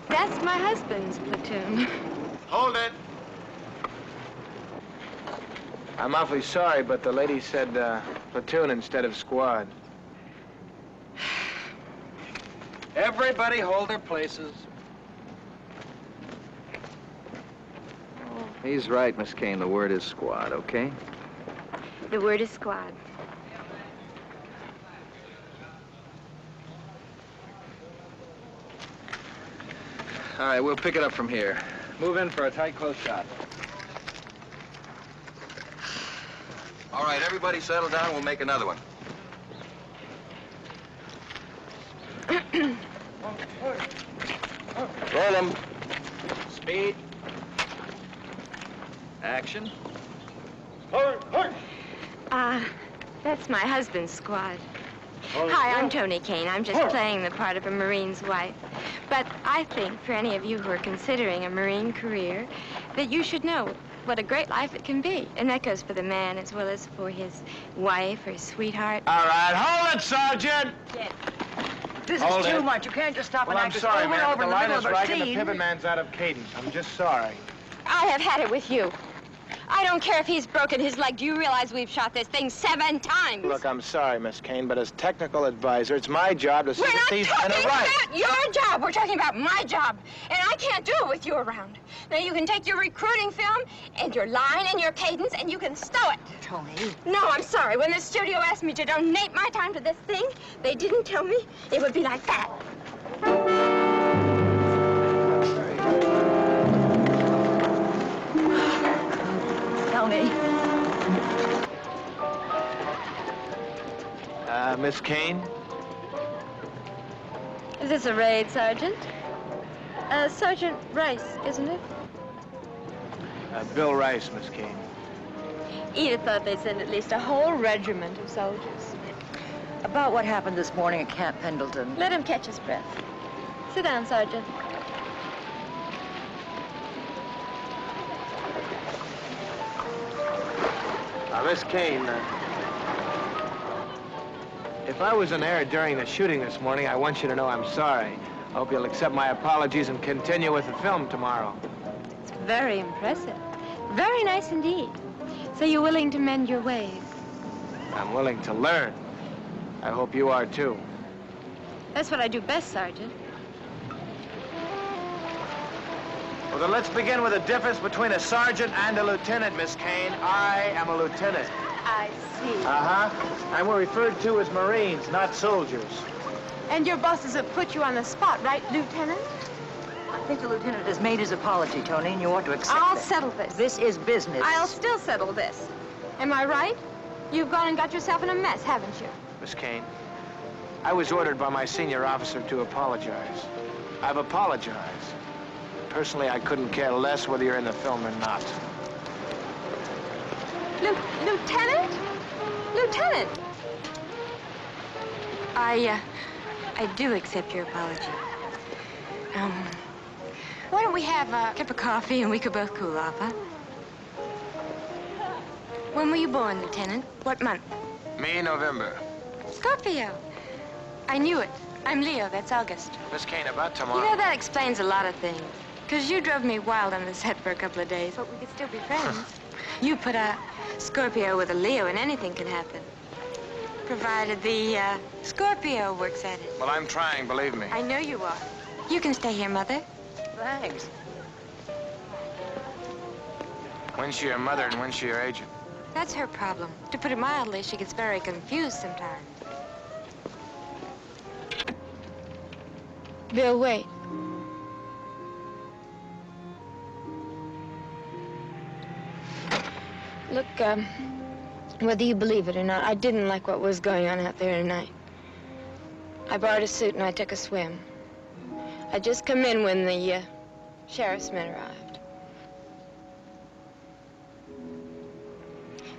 That's my husband's platoon. Hold it. I'm awfully sorry, but the lady said platoon instead of squad. Everybody hold their places. He's right, Miss Kaine. The word is squad, okay? The word is squad. All right, we'll pick it up from here. Move in for a tight, close shot. All right, everybody settle down. We'll make another one. Roll 'em. Speed. Action. That's my husband's squad. Hi, I'm Toni Kaine. I'm just playing the part of a Marine's wife. But I think for any of you who are considering a Marine career, that you should know what a great life it can be. And that goes for the man as well as for his wife or his sweetheart. All right, hold it, Sergeant! Yes. This is too much. You can't just stop and act over and over in the middle of a The scene. pivot man's out of cadence. I'm just sorry. I have had it with you. I don't care if he's broken his leg. Do you realize we've shot this thing 7 times? Look, I'm sorry, Miss Kaine, but as technical advisor, it's my job to see We're that not these talking men are right. about your job. We're talking about my job. And I can't do it with you around. Now, you can take your recruiting film and your line and your cadence, and you can stow it. Toni. No, I'm sorry. When the studio asked me to donate my time to this thing, they didn't tell me it would be like that. Toni. Miss Kaine? Is this a raid, Sergeant? Sergeant Rice, isn't it? Bill Rice, Miss Kaine. Edith thought they'd send at least a whole regiment of soldiers. About what happened this morning at Camp Pendleton. Let him catch his breath. Sit down, Sergeant. Miss Kaine, if I was on air during the shooting this morning, I want you to know I'm sorry. I hope you'll accept my apologies and continue with the film tomorrow. It's very impressive. Very nice indeed. So you're willing to mend your ways? I'm willing to learn. I hope you are, too. That's what I do best, Sergeant. Well, then let's begin with the difference between a sergeant and a lieutenant, Miss Kaine. I am a lieutenant. I see. Uh-huh. And we're referred to as Marines, not soldiers. And your bosses have put you on the spot, right, Lieutenant? I think the lieutenant has made his apology, Toni, and you ought to accept I'll it. settle this. This is business. I'll still settle this. Am I right? You've gone and got yourself in a mess, haven't you? Miss Kaine, I was ordered by my senior officer to apologize. I've apologized. Personally, I couldn't care less whether you're in the film or not. Lieutenant? Lieutenant! I do accept your apology. Why don't we have a cup of coffee and we could both cool off, huh? When were you born, Lieutenant? What month? Me, November. Scorpio. I knew it. I'm Leo, that's August. Miss Kaine, about tomorrow. You know, that explains a lot of things. Because you drove me wild on the set for a couple of days, but we could still be friends. You put a Scorpio with a Leo and anything can happen. Provided the Scorpio works at it. Well, I'm trying, believe me. I know you are. You can stay here, Mother. Thanks. When's she your mother and when's she your agent? That's her problem. To put it mildly, she gets very confused sometimes. Bill, wait. Look, whether you believe it or not, I didn't like what was going on out there tonight. I borrowed a suit and I took a swim. I'd just come in when the sheriff's men arrived.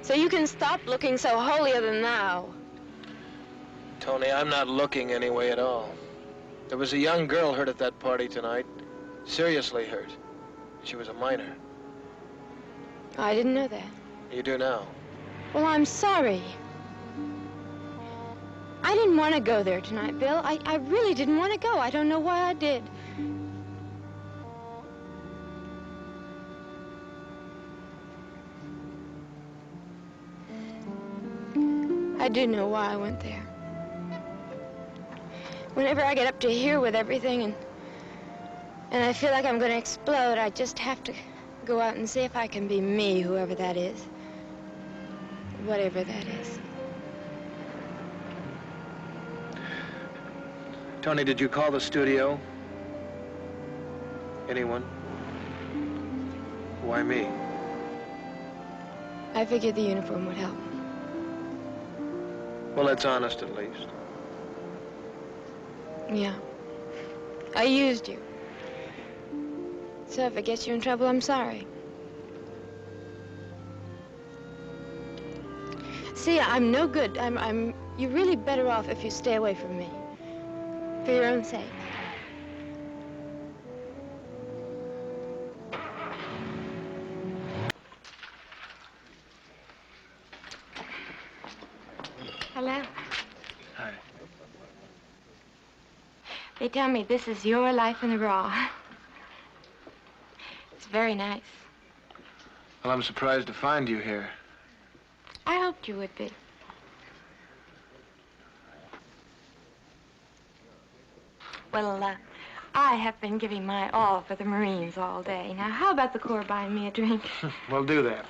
So you can stop looking so holier than thou. Toni, I'm not looking any way at all. There was a young girl hurt at that party tonight. Seriously hurt. She was a minor. I didn't know that. You do now. Well, I'm sorry. I didn't want to go there tonight, Bill. I really didn't want to go. I don't know why I did. I do know why I went there. Whenever I get up to here with everything and I feel like I'm going to explode, I just have to go out and see if I can be me, whoever that is. Whatever that is. Toni, did you call the studio? Anyone? Why me? I figured the uniform would help. Well, that's honest at least. Yeah. I used you. So if it gets you in trouble, I'm sorry. See, I'm no good. You're really better off if you stay away from me. For your own sake. Hello. Hi. They tell me this is your life in the raw. It's very nice. Well, I'm surprised to find you here. I hoped you would be. Well, I have been giving my all for the Marines all day. Now, how about the Corps buying me a drink? We'll do that.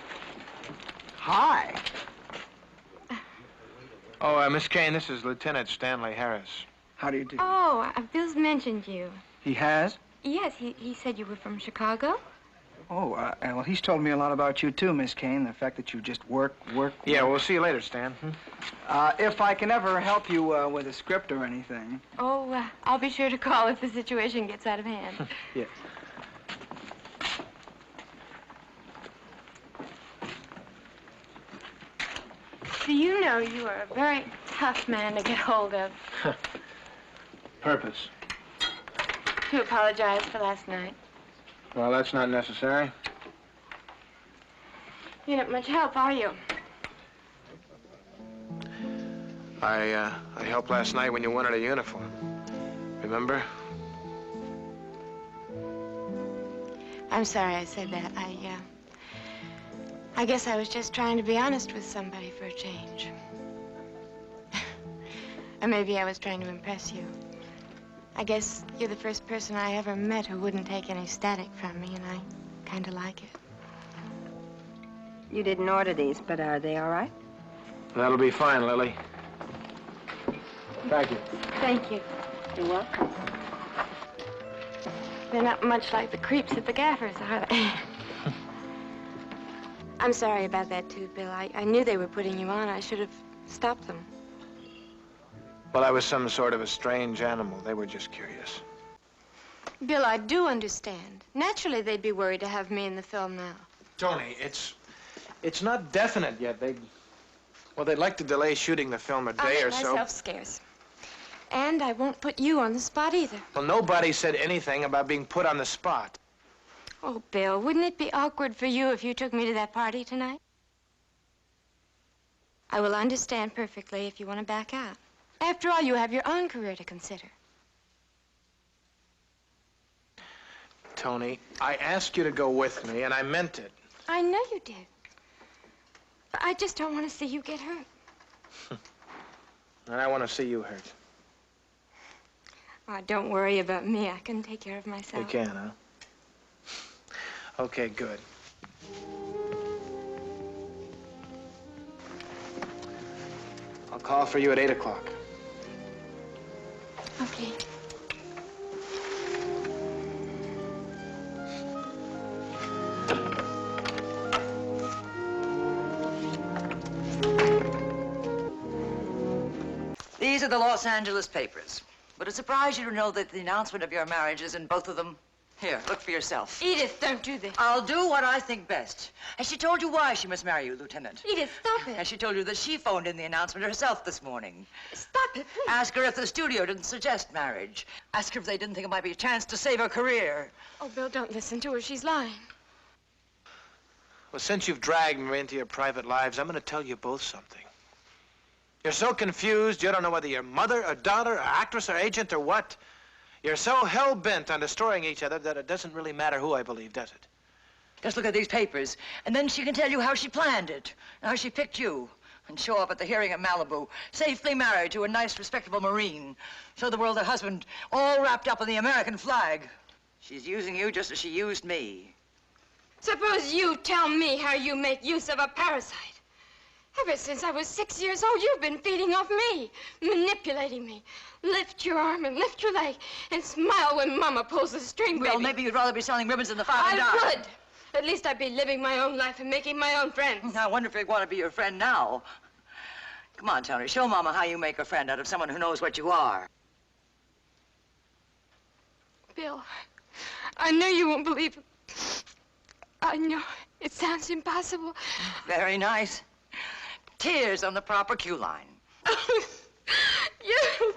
Hi. Oh, Miss Kaine, this is Lieutenant Stanley Harris. How do you do? Oh, Bill's mentioned you. He has? Yes, he said you were from Chicago. Oh, well, he's told me a lot about you, too, Miss Kaine. The fact that you just work. Yeah, we'll see you later, Stan. If I can ever help you with a script or anything. Oh, I'll be sure to call if the situation gets out of hand. Yes. Do you know you are a very tough man to get hold of? Purpose? To apologize for last night. Well, that's not necessary. You're not much help, are you? I helped last night when you wanted a uniform. Remember? I'm sorry I said that. I guess I was just trying to be honest with somebody for a change. Or maybe I was trying to impress you. I guess you're the first person I ever met who wouldn't take any static from me, and I kind of like it. You didn't order these, but are they all right? That'll be fine, Lily. Thank you. Thank you. You're welcome. They're not much like the creeps at the gaffers, are they? I'm sorry about that, too, Bill. I knew they were putting you on. I should have stopped them. Well, I was some sort of a strange animal. They were just curious. Bill, I do understand. Naturally, they'd be worried to have me in the film now. Toni, it's not definite yet. They'd like to delay shooting the film a day or so. I'll make myself scarce. And I won't put you on the spot either. Well, nobody said anything about being put on the spot. Oh, Bill, wouldn't it be awkward for you if you took me to that party tonight? I will understand perfectly if you want to back out. After all, you have your own career to consider. Toni, I asked you to go with me, and I meant it. I know you did. But I just don't want to see you get hurt. And I want to see you hurt. Oh, don't worry about me. I can take care of myself. You can, huh? Okay, good. I'll call for you at 8 o'clock. Okay. These are the Los Angeles papers. Would it surprise you to know that the announcement of your marriage is in both of them? Here, look for yourself. Edith, don't do this. I'll do what I think best. Has she told you why she must marry you, Lieutenant? Edith, stop it. Has she told you that she phoned in the announcement herself this morning? Stop it, please. Ask her if the studio didn't suggest marriage. Ask her if they didn't think it might be a chance to save her career. Oh, Bill, don't listen to her. She's lying. Well, since you've dragged me into your private lives, I'm going to tell you both something. You're so confused, you don't know whether you're mother or daughter or actress or agent or what. You're so hell-bent on destroying each other that it doesn't really matter who I believe, does it? Just look at these papers, and then she can tell you how she planned it, and how she picked you, and show up at the hearing at Malibu, safely married to a nice, respectable Marine. Show the world her husband, all wrapped up in the American flag. She's using you just as she used me. Suppose you tell me how you make use of a parasite. Ever since I was 6 years old, you've been feeding off me, manipulating me. Lift your arm and lift your leg and smile when Mama pulls the string, baby. Well, maybe you'd rather be selling ribbons in the Five and I Dime. would. At least I'd be living my own life and making my own friends. I wonder if he'd want to be your friend now. Come on, Toni, show Mama how you make a friend out of someone who knows what you are. Bill, I know you won't believe it. I know it sounds impossible. Very nice. Tears on the proper cue line. You...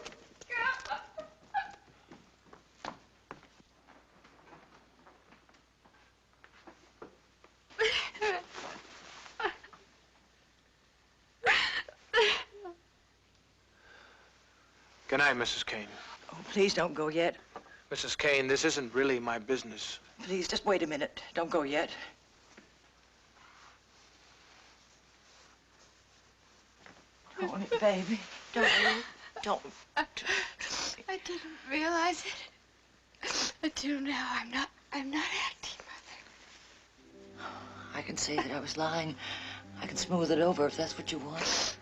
Good night, Mrs. Kaine. Oh, please don't go yet. Mrs. Kaine, this isn't really my business. Please, just wait a minute. Don't go yet. Toni, baby, don't. I didn't realize it until now. I'm not acting, Mother. I can say that I was lying. I can smooth it over if that's what you want.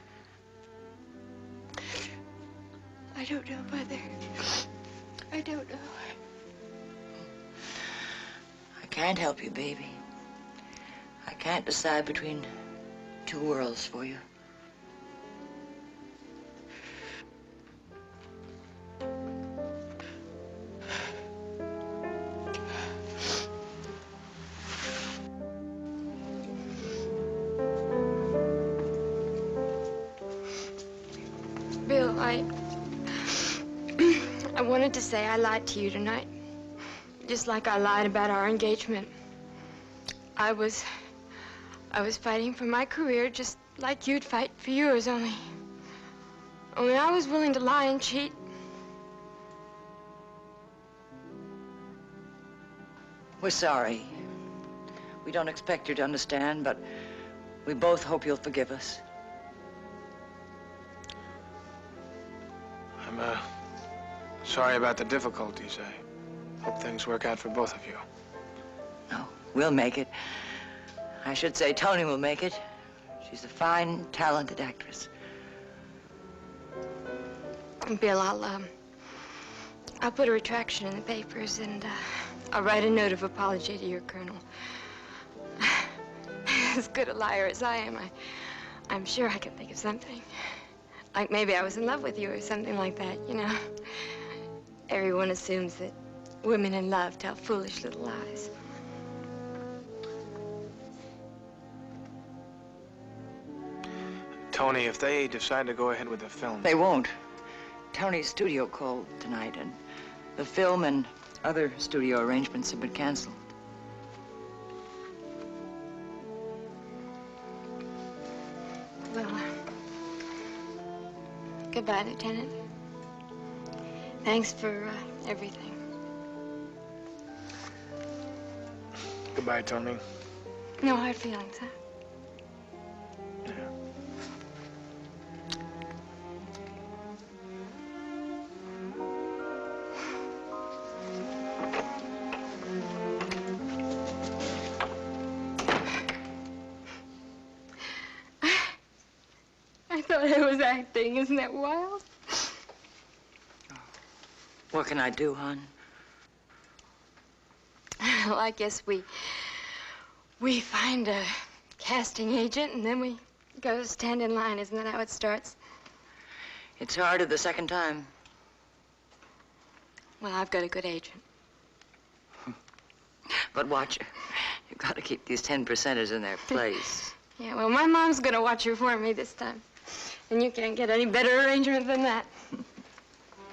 I don't know, Mother. I don't know. I can't help you, baby. I can't decide between two worlds for you. Bill, I wanted to say I lied to you tonight. Just like I lied about our engagement. I was fighting for my career just like you'd fight for yours, only I was willing to lie and cheat. We're sorry. We don't expect you to understand, but we both hope you'll forgive us. I'm, sorry about the difficulties. I hope things work out for both of you. No, we'll make it. I should say Toni will make it. She's a fine, talented actress. Bill, I'll put a retraction in the papers and I'll write a note of apology to your colonel. As good a liar as I am, I'm sure I can think of something. Like maybe I was in love with you or something like that, you know. Everyone assumes that women in love tell foolish little lies. Toni, if they decide to go ahead with the film... They won't. Tony's studio called tonight, and the film and other studio arrangements have been canceled. Well, goodbye, Lieutenant. Thanks for everything. Goodbye, Toni. No hard feelings, huh? Yeah. I thought I was acting. Isn't that wild? What can I do, hon? Well, I guess we find a casting agent and then we go stand in line. Isn't that how it starts? It's harder the second time. Well, I've got a good agent. But watch her. You've got to keep these 10%ers in their place. Yeah, well, my mom's gonna watch her for me this time. And you can't get any better arrangement than that.